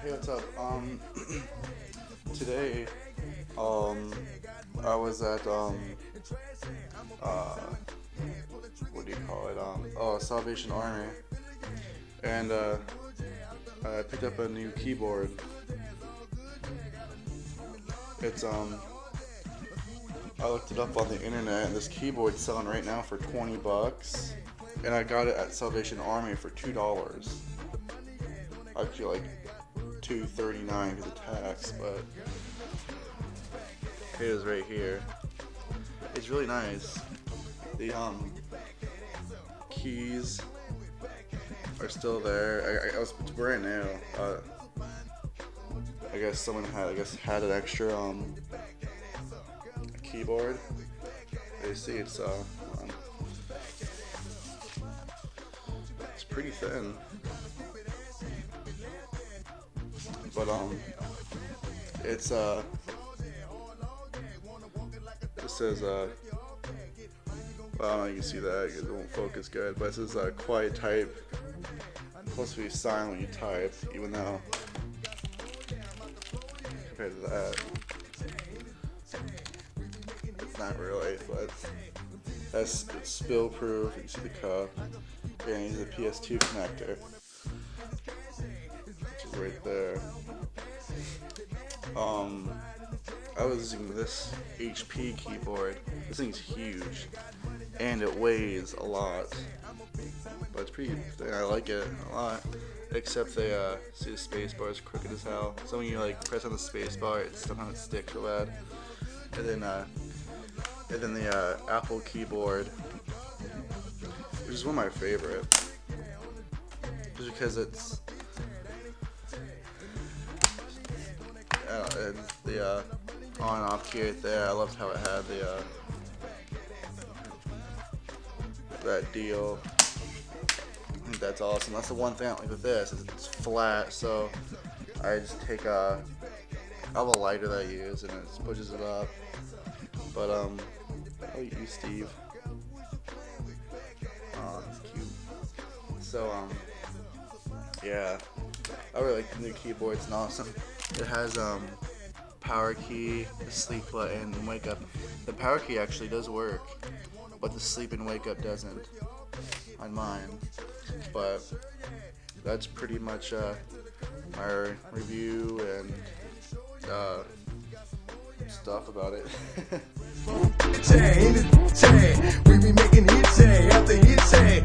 Hey, what's up? Today, I was at, uh, what do you call it? Salvation Army, and, I picked up a new keyboard. It's, I looked it up on the internet, and this keyboard's selling right now for 20 bucks, and I got it at Salvation Army for $2. Actually, like, $2.39 because of tax, but it is right here. It's really nice. The keys are still there. It's brand new. I guess someone had an extra keyboard. You see, it's pretty thin. But it's it says I don't know, you can see that it won't focus good, but it says quiet type. It's supposed to be silent when you type, even though compared to that, it's not really. But it's spill proof. You can see the cup, and use a PS2 connector, which is right there. I was using this HP keyboard. This thing's huge, and it weighs a lot, but it's pretty thin. I like it a lot, except they see the space bar is crooked as hell. So when you like press on the space bar, it sometimes sticks so bad. And then the Apple keyboard, which is one of my favorite, just because it's and the on and off key right there. I loved how it had the that deal. I think that's awesome. That's the one thing I like with this, is it's flat, so I just take I have a lighter that I use and it just pushes it up. But I'll you, Steve. Oh, that's cute. So yeah, I really like the new keyboard. It's awesome. It has power key, the sleep button, and wake up. The power key actually does work, but the sleep and wake up doesn't on mine. But that's pretty much my review and stuff about it. We be making hits after hits.